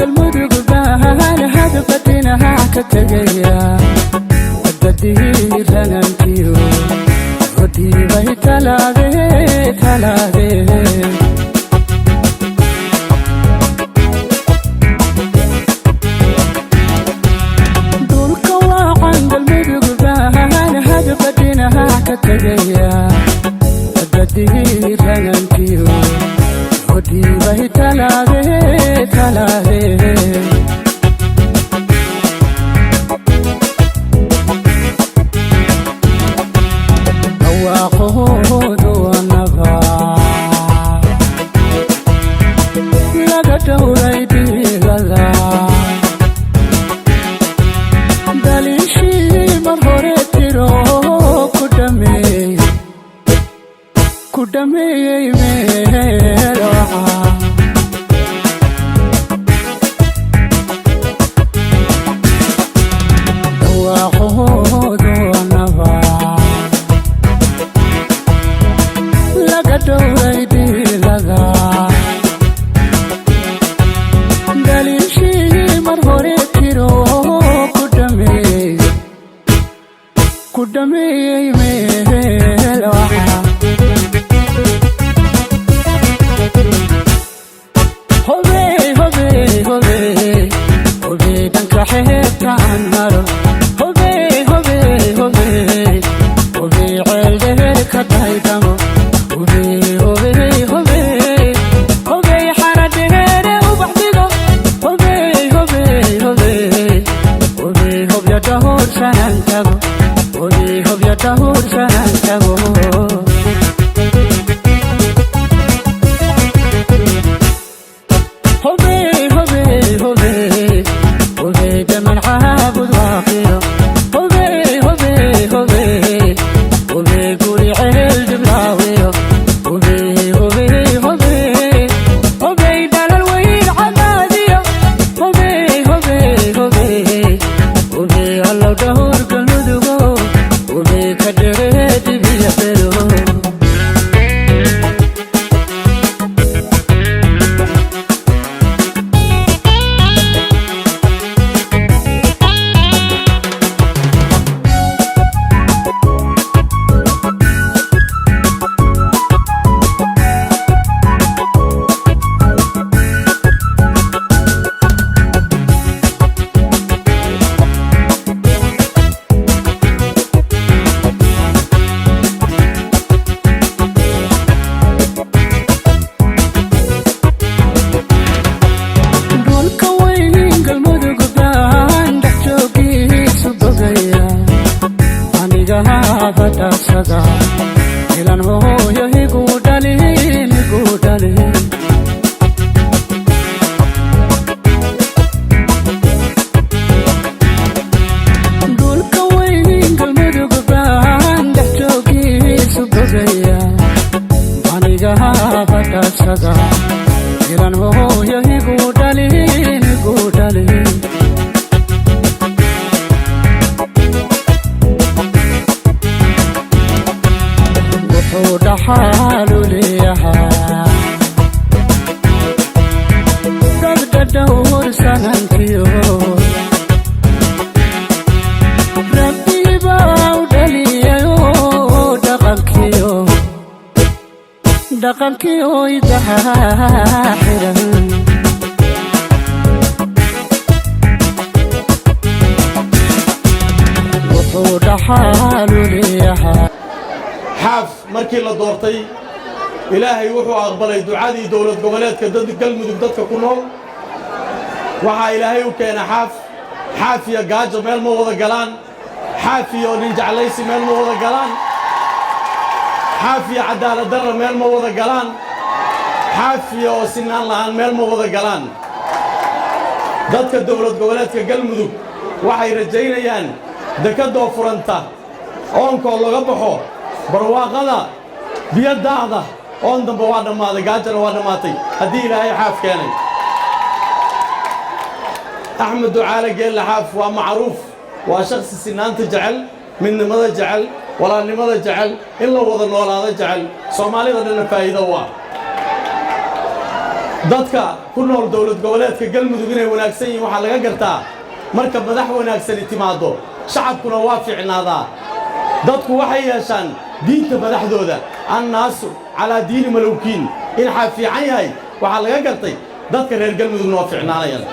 galmudug baan hadafadinaha ka tagaya wadadii ranantiyo hodii bay talaade dulka waan galmudug baan hadafadinaha ka tagaya wadadii ranantiyo hodii bay talaade awaaqoodu wanaba laga dhowray diilada daliishii mar hore tiro ku dhameeyey meeloca kudamey meeloca hobe dhanka xeebtaan maro hobe ceeldheer ka daydamo hobe xaradheere ubaxdigo hobya dhahorsanan tago hobya dhahorsanan tago ilan hooyo igu dhalin dhulka weyn galmudug baan dhex joogiisu bogaya aniga badasada ilan hooyo igu dhalin dhaxaalu leeyahaa dabda dhowrsanantiyo rabbiibaa u dhaliyayo dhaqankiyo idahaa xiran wuxuu dhaxaalu leeyahaa xaaf markii la doortay ilaahay wuxuu aqbalay ducadii dowlad goboleedka galmudug dadka ku nool waxaa ilaahay u keenay xaaf iyo gaajo meel ma wada galaan xaaf iyo nin jeclaysi meel ma wada galaan xaaf iyo cadaalad darra meel ma wada galaan xaaf iyo sinaan la'aan meel ma wada galaan dadka dowlad goboleedka galmudug waxay rajaynayaan dekadoo furanta oonkoo laga baxo barwaaqada biyadaada oon dambe waa dhammaaday gaajana waa dhammaatay haddii ilaahay xaaf keenay axmed ducaale geelle xaaf waa macruuf waa shakhsi sinaanta jecel midnimada jecel walaalnimada jecel in la wada noolaado jecel soomaalida dhanna faa'iido waa dadka ku nool dowlad goboleedka galmudug inay wanaagsan yihiin waxaa laga gartaa marka madax wanaagsani timaado shacabkuna waa fiicnaadaa dadku waxay yeeshaan diinta madaxdooda annaasu calaa diini malowkiin in xaa fiican yahay waxaa laga gartay dadka reer galmudugna waa fiicnaanayaan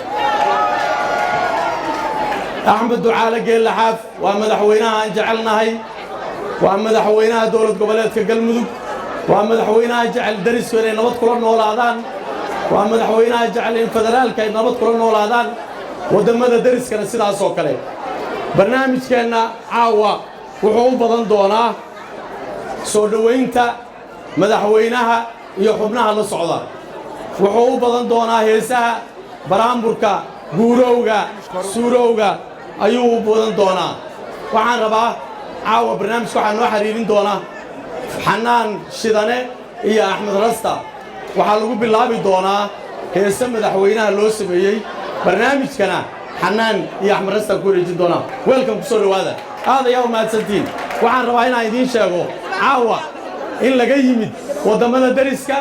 axmed ducaale geelle xaaf waa madaxweynaha aan jecelnahay waa madaxweynaha dowlad goboleedka galmudug waa madaxweynaha jecel darisku inay nabad kula noolaadaan waa madaxweynaha jecel in federaalka ay nabad kula noolaadaan waddamada dariskana sidaas oo kale barnaamijkeenna caawa wuxuu u badan doonaa soo dhowaynta madaxweynaha iyo xubnaha la socda wuxuu u badan doonaa heesaha baraamburka guurowga suurowga ayuu u badan doonaa waxaan rabaa caawa barnaamijka waxaa noo xiriirin doonaa xanaan shidane iyo axmed rasta waxaa lagu bilaabi doonaa heese madaxweynaha loo sameeyey barnaamijkana xanaan iyo axmed rasta ku wareejin doonaa weelkan ku soo dhowaada aad ayaa u mahadsantiin waxaan rabaa inaan idiin sheego caawa in laga yimid waddamada dariska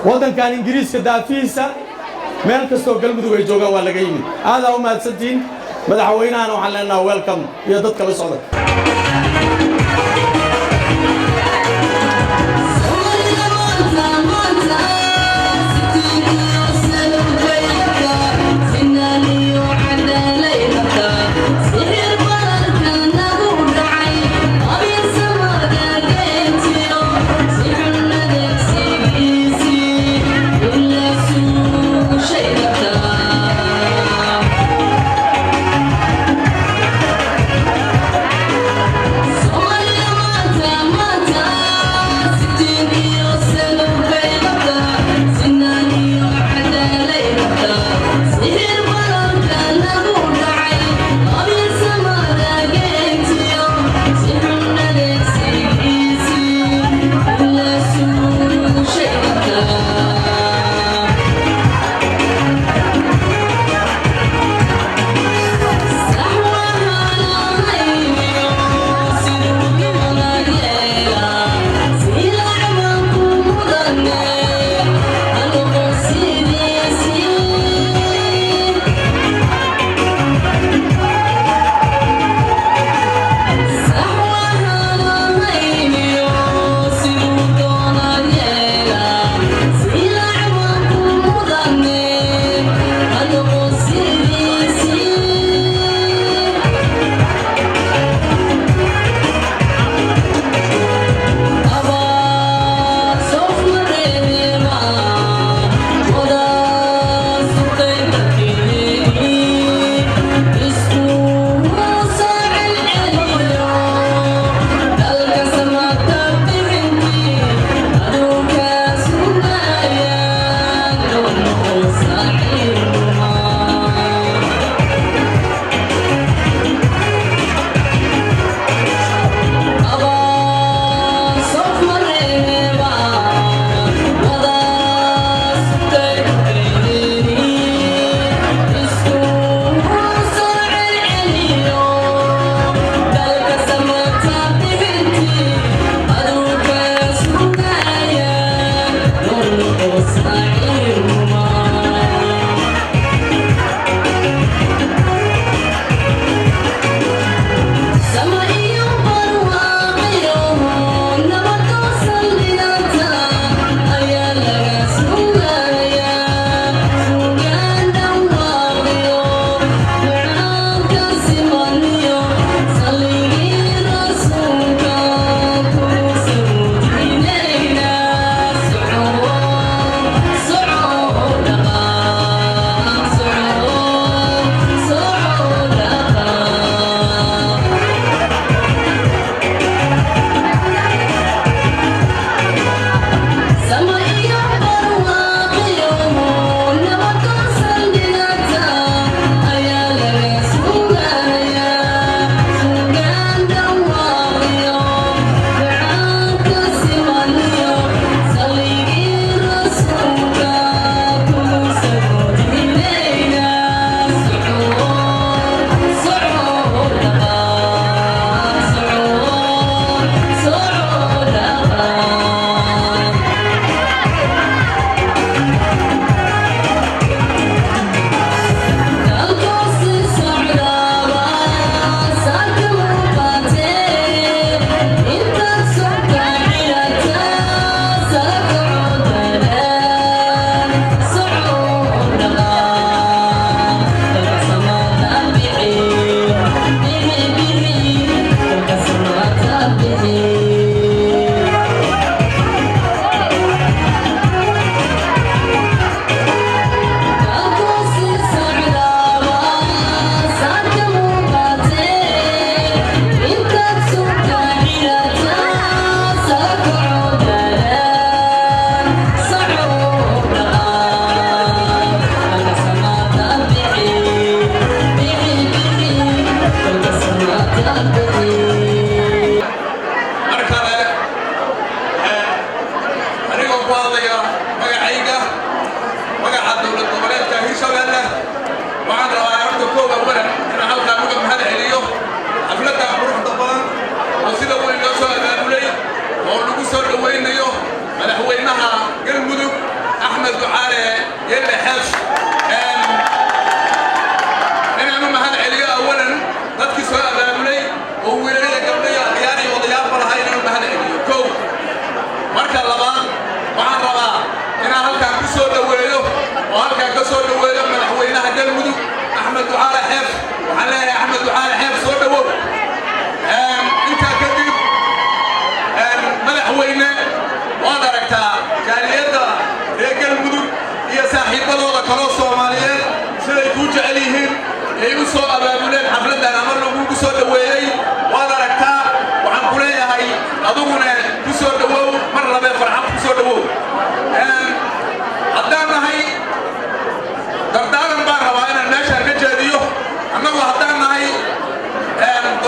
waddankan ingiriiska daafihiisa meel kastoo galmudug ay joogaan waa laga yimid aadaa u mahadsantiin madaxweynahana waxaan leenaha welcome iyo dadka la socda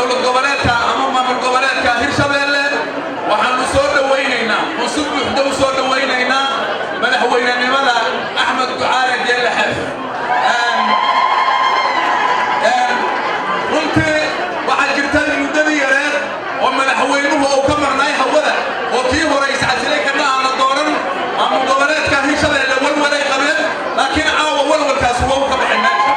dowlad goboleedka ama maamul goboleedka hirshabeelle waxaanu soo dhawaynaynaa oo si buuxda u soo dhawaynaynaa madaxweynenimada axmed ducaale geelle xeef runtii waxaa jirta muddadii yareed oo madaxweynuhu uu ka marnay hawada oo kii hore iscasilay kana aan la dooran maamul goboleedka hirshabeelle walwalay qabeen laakiin caawa walwalkaasi waa u ka baxay meesha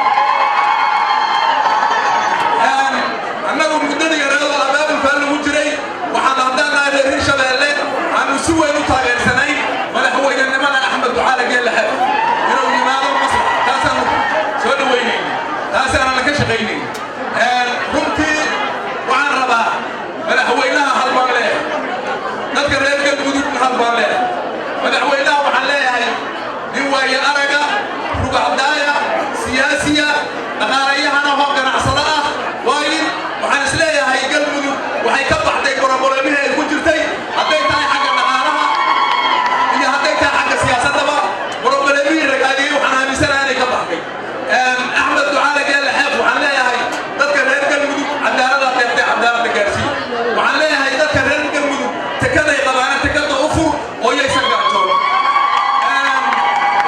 annagu muddadii yareed oo abaabulkaa lagu jiray waxaan haddaan nahay reer hirshabeelle aanu si weyn u taageersanay madaxweynenimada axmed ducaale geelle xeef inuu yimaado masrax taasaanu soo dhaweynayna taasaanana ka shaqaynayna runtii waxaan rabaa madaxweynaha halbaan leeyahay dadka reer galmudug halbaan leeyahay madaxweynaha waxaan leeyahay nin waaye araga rugacdaaya siyaasiya dhaqaalayahana hoo ganacsado ah waayo waxaan is leeyahay galmudug waxay ka baxday boroboleemihii ay ku jirtay hadday tahay xagga dhaqaalaha iyo hadday tahay xagga siyaasaddaba boroboleemihii ragaadiyey waxaan aaminsanahay inay ka baxday axmed ducaale geelle xeef waxaan leeyahay dadka reer galmudug cadaalada deeqtay cadaalada gaarsiiya waxaan leeyahay dadka reer galmudug tekaday qabaana tekada u fur oo yaysan gacjoon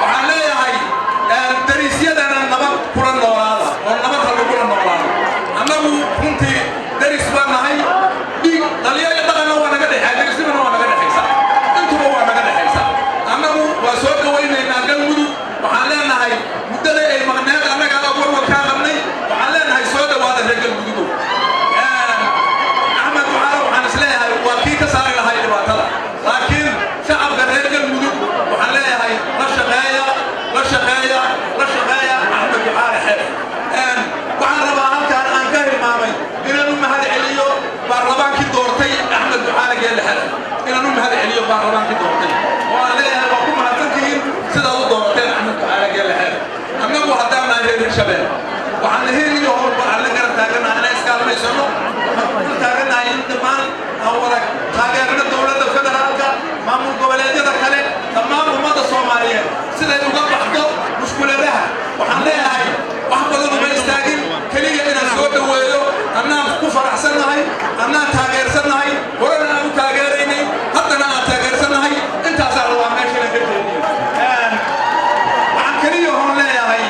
waxaan leeyahay dariisyadana nabad kula noolaada oo nabad ha lagula noolaado annagu runtii daris baan nahay dhiig dhalinyaro dhaqanna waa naga dhexeeya darisnimana waa naga dhexaysaa intuba waa naga dhexaysaa annagu waa soo dhawaynaynaa galmudug waxaan leenahay muddada ay maqneed annaga warwarkaa qabnay waxaan leenahay soo dhawaada reer galmudugow axmed ducaale waxaan is leeyahay waa kii ka saari lahay dhibaatada laakiin shacabka reer galmudug waxaan leeyahay la shaqeeya la shaqeeya la shaqeeya axmed ducaale xeef waxaan rabaa halkaan aan ka hilmaamay inaan u mahad celiyo baarlamaankii doortay axmed ducaale geelle xeef inaan u mahad celiyo baarlamaankii doortay oo aan leeyahay waa ku mahadsantihiin sidaad u doorateen axmed ducaale geelle xeef annagu haddaan nahay reer hirshabeelle waxaan la heliyo horba aan la garab taaganahay inaan iskaalmaysano waxaan taaganahay in dhammaan aan wada taageerno dowladda federaalka maamul goboleedyada kale dhammaan ummadda soomaaliyeed siday uga baxdo mushkuladaha waxaan leeyahay wax badan uma istaagin keliya inaan soo dhaweeyo annaan ku faraxsannahay annaan taageersannahay horena aan u taageeraynay haddana aan taageersannahay intaasaa rabaa meeshana ka jeediyo waxaan keliya hon leeyahay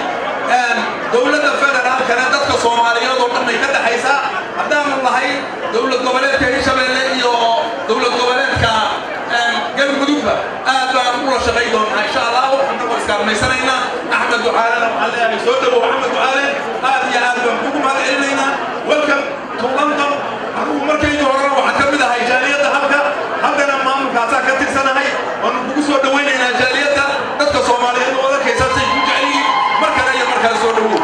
dowladda federaalkana dadka soomaaliyeed oo dhan bay ka dhexaysaa haddaanu nahay dowlad goboleedka hirshabeelle iyo dowlad goboleedka galmudugba aad baan ula shaqay doonaa insha allahu annagoo iskaalmaysanaynaa axmed ducaalena waxaan leeyahay soo dhawow axmed ducaale aad iyo aad baan kugu mahad celinaynaa welcome to london anigu markaydu horena waxaan ka mid ahay jaaliyadda halka haddana maamulkaasaa ka tirsanahay waanu kugu soo dhawaynaynaa jaaliyadda dadka soomaaliyeed oo arkaysaa say ku jecel yihiin mar kale iyo markaas soo dhawow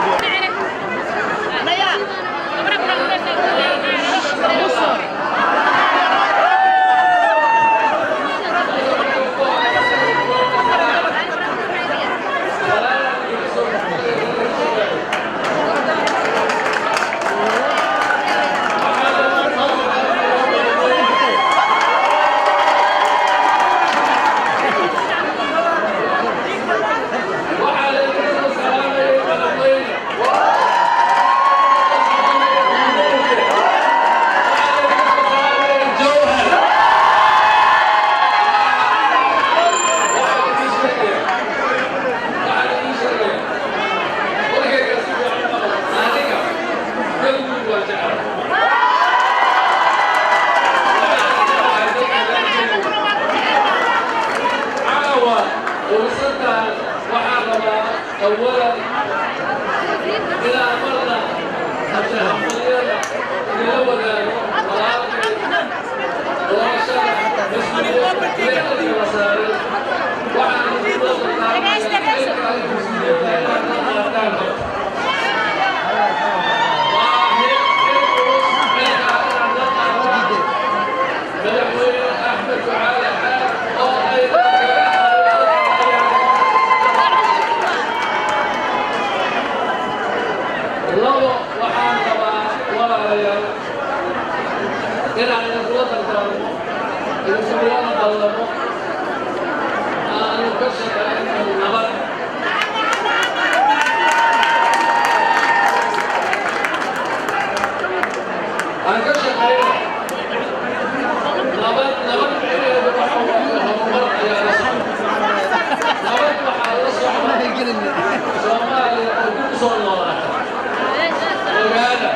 أولا إلى أمرنا حتى حملينا إلى وغانو ورشا مسلمين لأهل المساري وعن أنا كشغالين نبات بعيد بروح يا رسول نبات وحال Soomaaliya oo ku soo noolata ogaada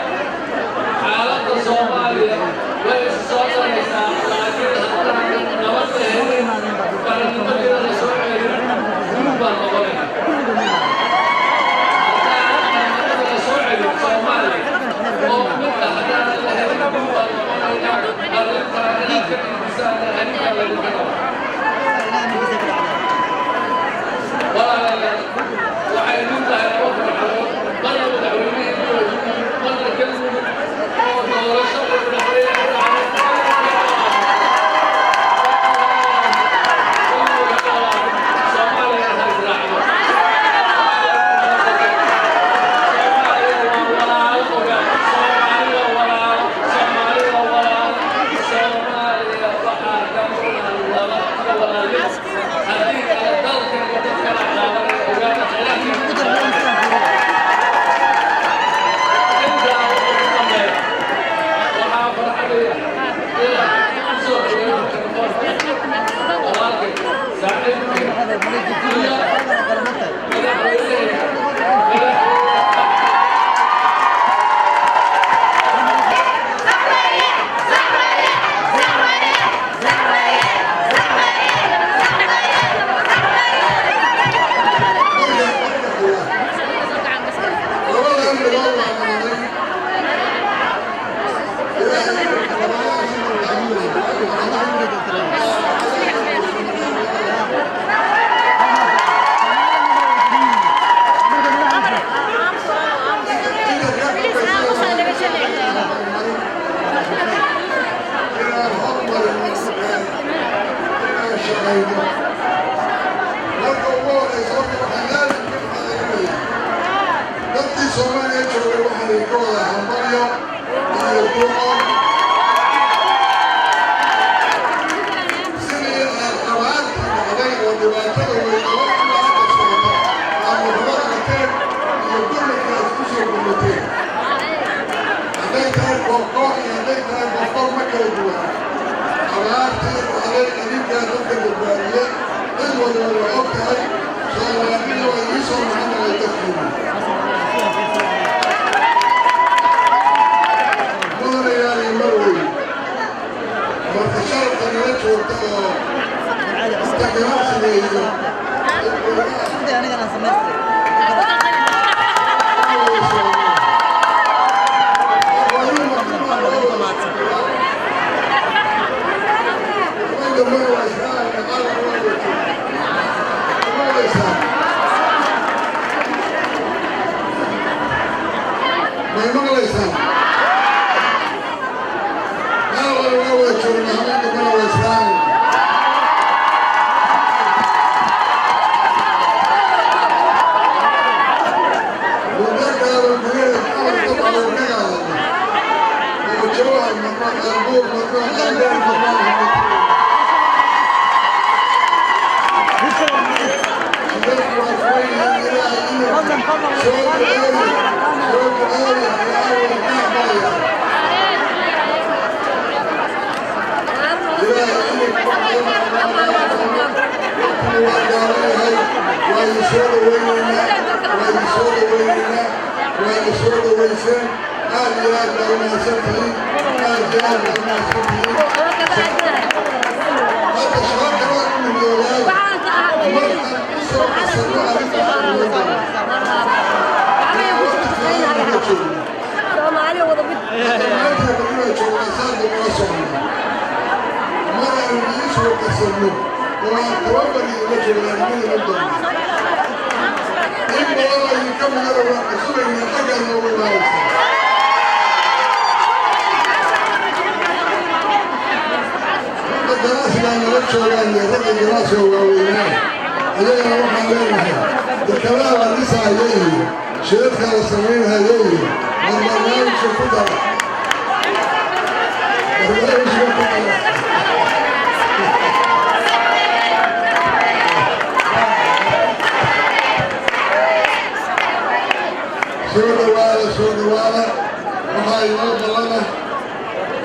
xaaladda Soomaaliya way isu soo saraysaa laakiin haddana nabadda helin qarannimadeeda la soo celin guud baan noqonayna haddaan nabadda la soo celin Soomaaliya oo midda haddaan la helin guud baan noqonayna arrintaa inaad ka dhiibisaan arrintaa laydinka raba waxay mid tahay laba farxadood marna madaxweynihii marna galmudug oo doorasho Soomaaliya ha israacdo Soomaaliya waa walaalo ogaa Soomaaliya walaalo Soomaaliya walaalo Soomaaliya waxaa ka mudan laba walaalyo haddii kala dalkeeda dad kala qaadanaya ogaada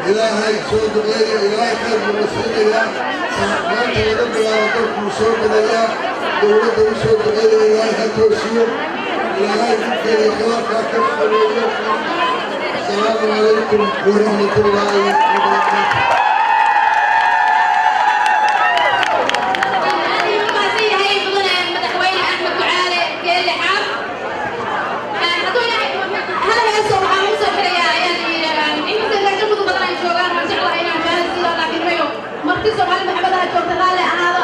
إلهي سود غير إلهي خير المسلمين ما أنت ودم يا رب سود غير دولة سود غير إلهي هتوسير إلهي كل خلاف كفر السلام عليكم ورحمة الله وبركاته. سبحان محمد هاي توقف غالي هذا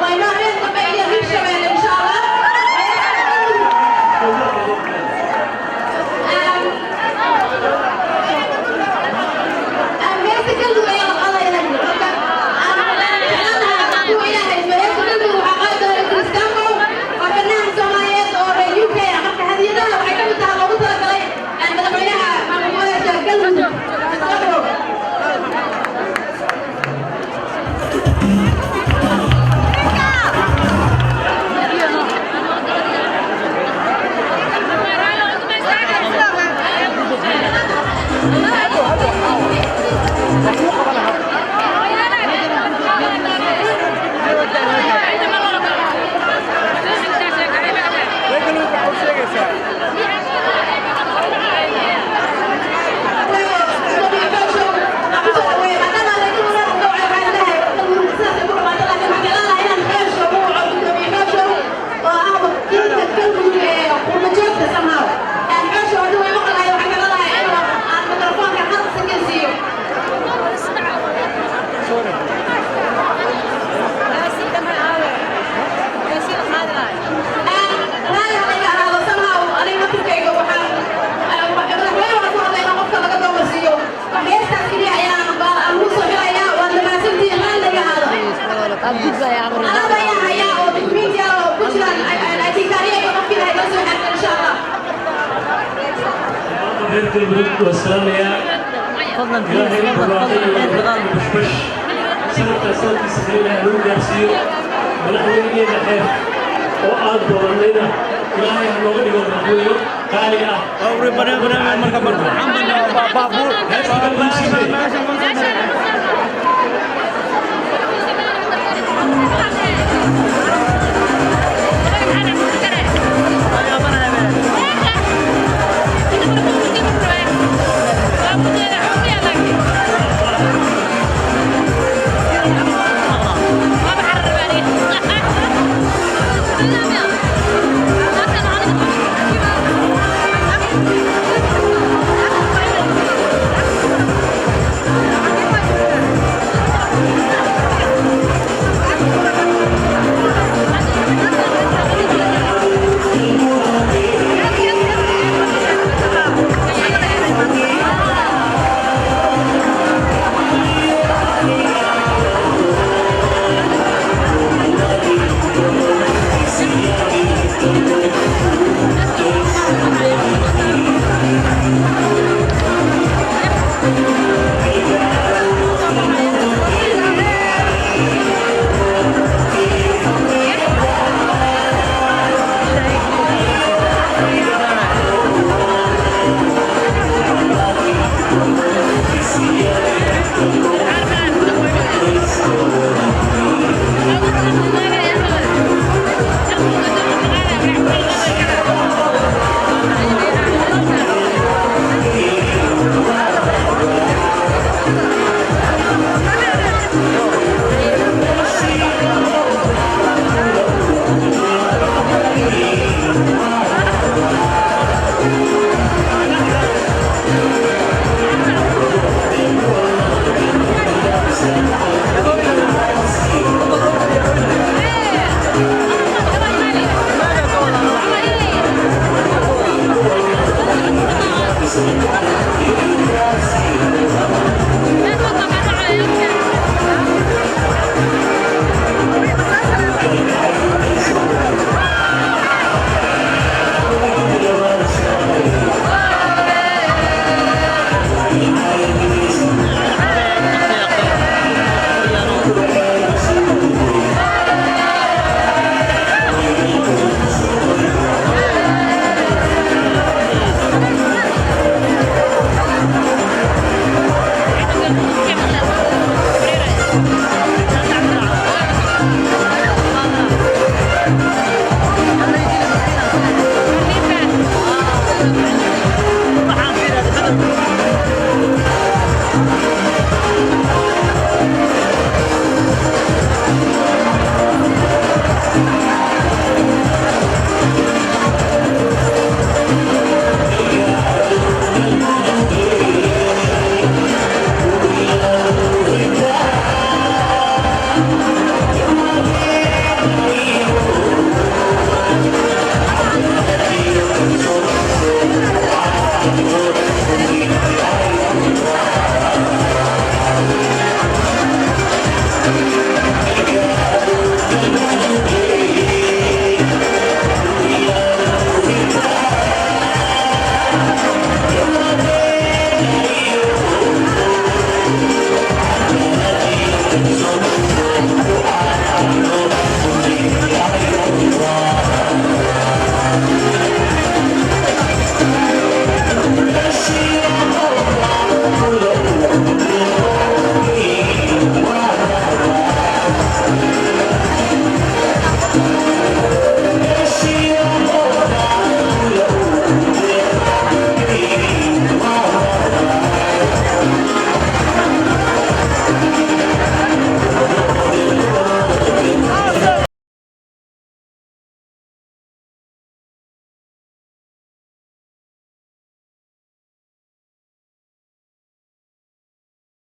وينو عين طبيعية في الشمال إن شاء الله. هيك كله يا الله يهدي. أنا هو إلهي فهيك كله وعقاد كريستيانو وفنان سوماليات أو UK أخذ هذه ده وحكمت على وصل كلي أنا بدبيها مع مويه كله. والسلام يا فضلا بشبش سنة سخرين أهلون جارسيو ونحويني نحير وآد دورنينا إلهي هنوغني والمحويو قالي أوري بنا مركب مركب